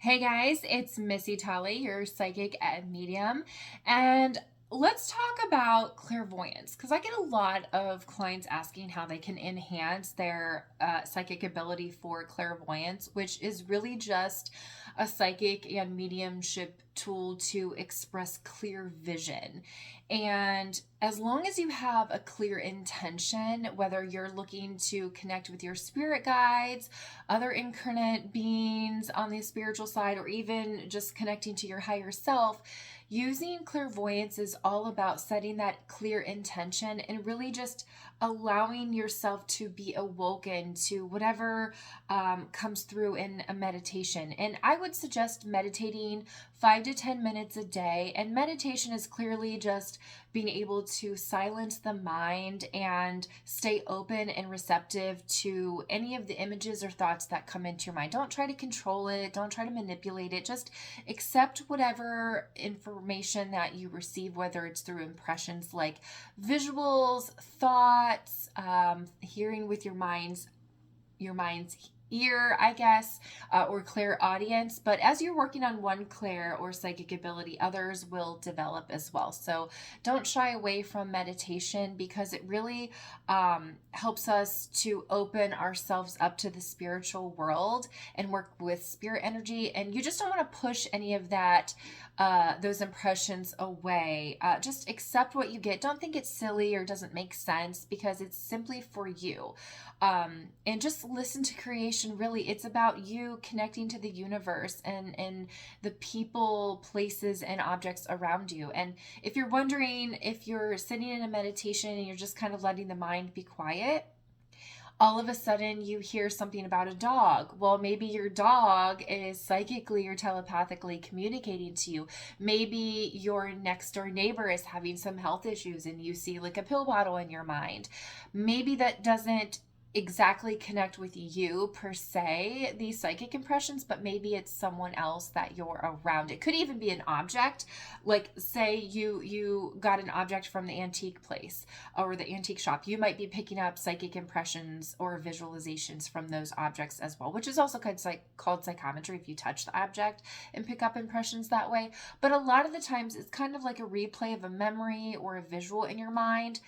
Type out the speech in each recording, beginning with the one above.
Hey guys, it's Missy Tully, your psychic and medium, and let's talk about clairvoyance because I get a lot of clients asking how they can enhance their psychic ability for clairvoyance, which is really just a psychic and mediumship tool to express clear vision. And as long as you have a clear intention, whether you're looking to connect with your spirit guides, other incarnate beings on the spiritual side, or even just connecting to your higher self, using clairvoyance is all about setting that clear intention and really just allowing yourself to be awoken to whatever comes through in a meditation. And I would suggest meditating 5 to 10 minutes a day. And meditation is clearly just being able to silence the mind and stay open and receptive to any of the images or thoughts that come into your mind. Don't try to control it, don't try to manipulate it. Just accept whatever information that you receive, whether it's through impressions like visuals, thoughts, hearing with your mind's ear, I guess, or clairaudience. But as you're working on one clair or psychic ability, others will develop as well. So don't shy away from meditation because it really helps us to open ourselves up to the spiritual world and work with spirit energy. And you just don't want to push any of that. Those impressions away. Just accept what you get. Don't think it's silly or doesn't make sense because it's simply for you. And just listen to creation. Really, it's about you connecting to the universe and the people, places, and objects around you. And if you're wondering if you're sitting in a meditation and you're just kind of letting the mind be quiet, all of a sudden you hear something about a dog. Well, maybe your dog is psychically or telepathically communicating to you. Maybe your next door neighbor is having some health issues and you see like a pill bottle in your mind. Maybe that doesn't exactly connect with you per se, these psychic impressions, but maybe it's someone else that you're around. It could even be an object. Like say you got an object from the antique place or the antique shop. You might be picking up psychic impressions or visualizations from those objects as well, which is also kind of called psychometry if you touch the object and pick up impressions that way. But a lot of the times it's kind of like a replay of a memory or a visual in your mind.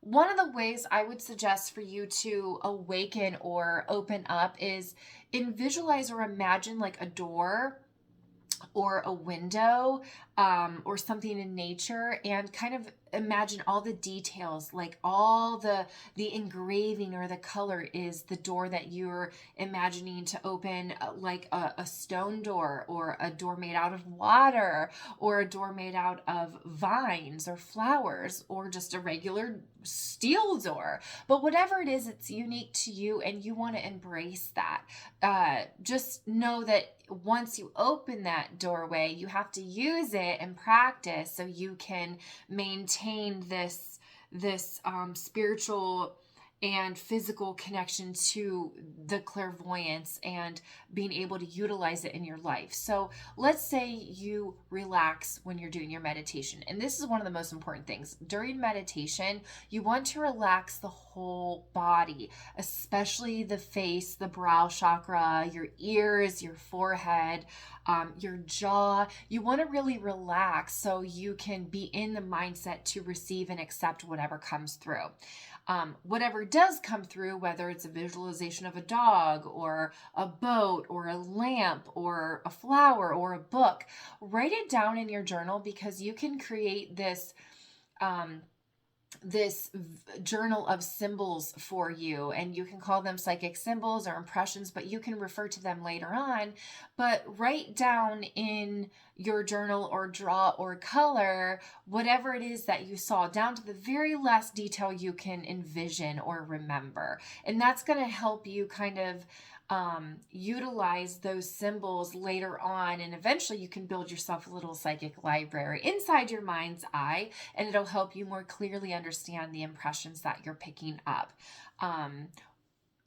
One of the ways I would suggest for you to awaken or open up is in visualize or imagine like a door or a window, or something in nature, and kind of imagine all the details, like all the engraving or the color is the door that you're imagining to open, like a stone door or a door made out of water or a door made out of vines or flowers or just a regular steel door. But whatever it is, it's unique to you and you want to embrace that. Just know that once you open that doorway, you have to use it and practice so you can maintain this spiritual and physical connection to the clairvoyance and being able to utilize it in your life. So let's say you relax when you're doing your meditation. And this is one of the most important things. During meditation, you want to relax the whole body, especially the face, the brow chakra, your ears, your forehead, your jaw. You want to really relax so you can be in the mindset to receive and accept whatever comes through. Whatever does come through, whether it's a visualization of a dog or a boat or a lamp or a flower or a book, write it down in your journal because you can create um, this journal of symbols for you, and you can call them psychic symbols or impressions, but you can refer to them later on. But write down in your journal or draw or color whatever it is that you saw down to the very last detail you can envision or remember, and that's going to help you kind of utilize those symbols later on, and eventually you can build yourself a little psychic library inside your mind's eye, and it'll help you more clearly understand the impressions that you're picking up. Um,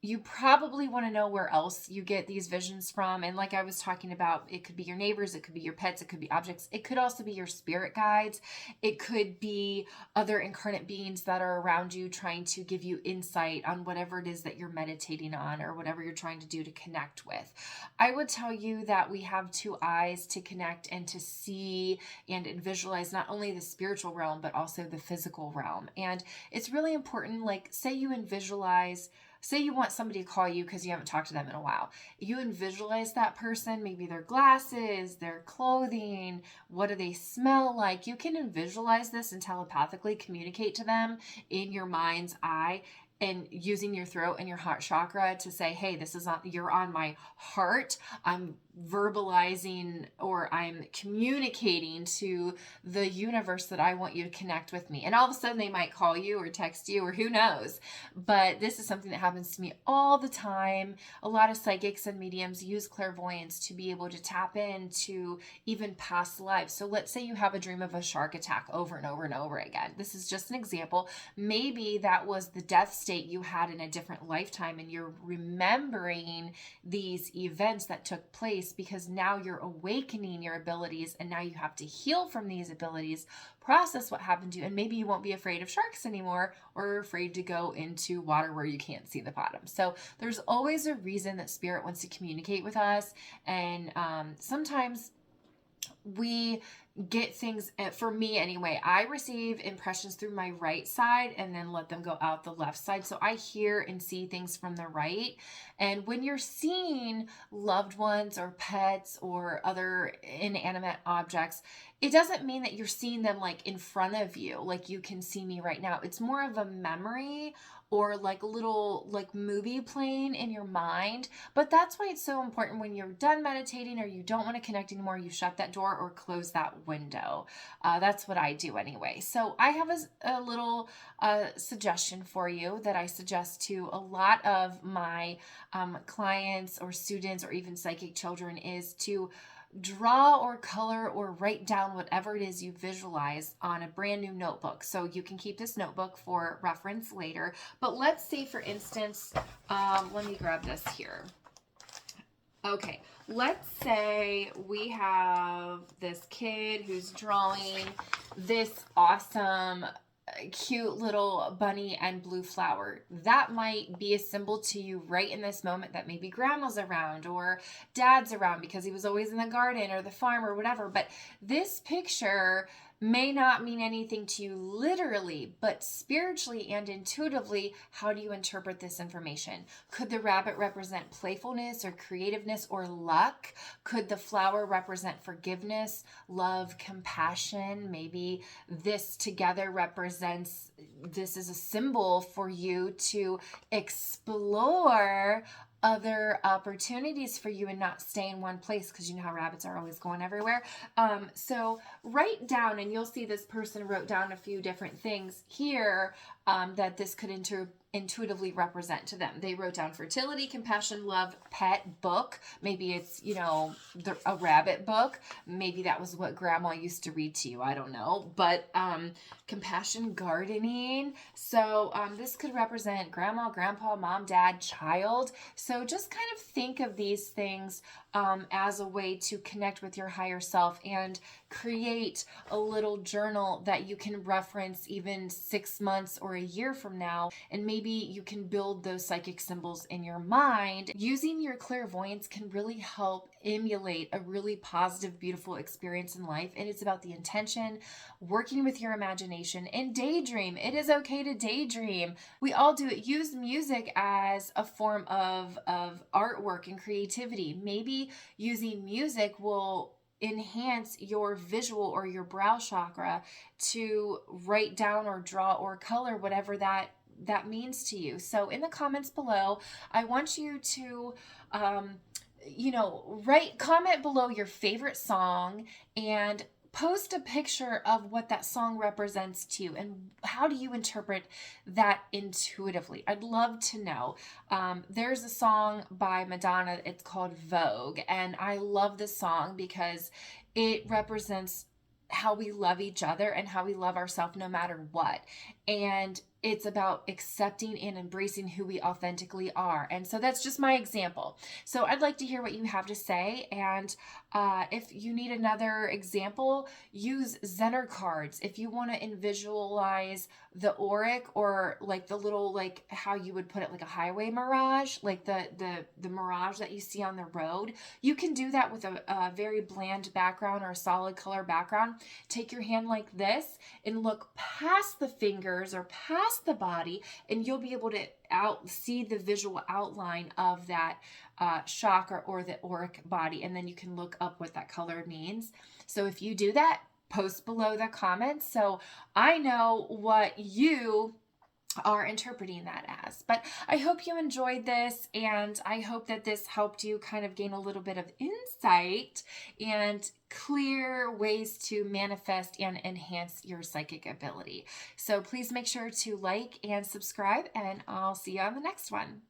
you probably want to know where else you get these visions from. And like I was talking about, it could be your neighbors, it could be your pets, it could be objects, it could also be your spirit guides, it could be other incarnate beings that are around you trying to give you insight on whatever it is that you're meditating on or whatever you're trying to do to connect with. I would tell you that we have two eyes to connect and to see and visualize not only the spiritual realm, but also the physical realm. And it's really important, like, say you visualize. Say you want somebody to call you because you haven't talked to them in a while. You visualize that person, maybe their glasses, their clothing, what do they smell like? You can visualize this and telepathically communicate to them in your mind's eye and using your throat and your heart chakra to say, hey, this is you're on my heart. I'm verbalizing or I'm communicating to the universe that I want you to connect with me. And all of a sudden they might call you or text you or who knows. But this is something that happens to me all the time. A lot of psychics and mediums use clairvoyance to be able to tap into even past lives. So let's say you have a dream of a shark attack over and over and over again. This is just an example. Maybe that was the death state you had in a different lifetime and you're remembering these events that took place because now you're awakening your abilities and now you have to heal from these abilities, process what happened to you, and maybe you won't be afraid of sharks anymore or afraid to go into water where you can't see the bottom. So there's always a reason that spirit wants to communicate with us, and sometimes we get things, for me anyway, I receive impressions through my right side and then let them go out the left side. So I hear and see things from the right. And when you're seeing loved ones or pets or other inanimate objects, it doesn't mean that you're seeing them like in front of you, like you can see me right now. It's more of a memory or like a little like movie playing in your mind. But that's why it's so important when you're done meditating or you don't want to connect anymore, you shut that door or close that window. That's what I do anyway. So I have a little suggestion for you that I suggest to a lot of my clients or students or even psychic children is to draw or color or write down whatever it is you visualize on a brand new notebook. So you can keep this notebook for reference later. But let's say, for instance, let me grab this here. Okay, let's say we have this kid who's drawing this awesome cute little bunny and blue flower. That might be a symbol to you right in this moment that maybe grandma's around or dad's around because he was always in the garden or the farm or whatever. But this picture may not mean anything to you literally, but spiritually and intuitively, how do you interpret this information? Could the rabbit represent playfulness or creativeness or luck? Could the flower represent forgiveness, love, compassion? Maybe this together represents, this is a symbol for you to explore other opportunities for you and not stay in one place, because you know how rabbits are always going everywhere. So write down, and you'll see this person wrote down a few different things here that this could intuitively represent to them. They wrote down fertility, compassion, love, pet, book. Maybe it's, a rabbit book. Maybe that was what grandma used to read to you. I don't know. But compassion, gardening. So this could represent grandma, grandpa, mom, dad, child. So just kind of think of these things as a way to connect with your higher self and create a little journal that you can reference even 6 months or a year from now. And maybe you can build those psychic symbols in your mind. Using your clairvoyance can really help emulate a really positive, beautiful experience in life. And it's about the intention, working with your imagination, and daydream. It is okay to daydream. We all do it. Use music as a form of artwork and creativity. Maybe using music will enhance your visual or your brow chakra to write down or draw or color whatever that means to you. So in the comments below, I want you to comment below your favorite song and post a picture of what that song represents to you and how do you interpret that intuitively. I'd love to know. There's a song by Madonna, it's called Vogue, and I love this song because it represents how we love each other and how we love ourselves no matter what. And it's about accepting and embracing who we authentically are. And so that's just my example. So I'd like to hear what you have to say. And if you need another example, use Zener cards. If you want to visualize the auric, or like the little, like how you would put it, like a highway mirage, like the mirage that you see on the road, you can do that with a very bland background or a solid color background. Take your hand like this and look past the fingers or past the body, and you'll be able to see the visual outline of that chakra or the auric body, and then you can look up what that color means. So if you do that, post below the comments so I know what you are interpreting that as. But I hope you enjoyed this, and I hope that this helped you kind of gain a little bit of insight and clear ways to manifest and enhance your psychic ability. So please make sure to like and subscribe, and I'll see you on the next one.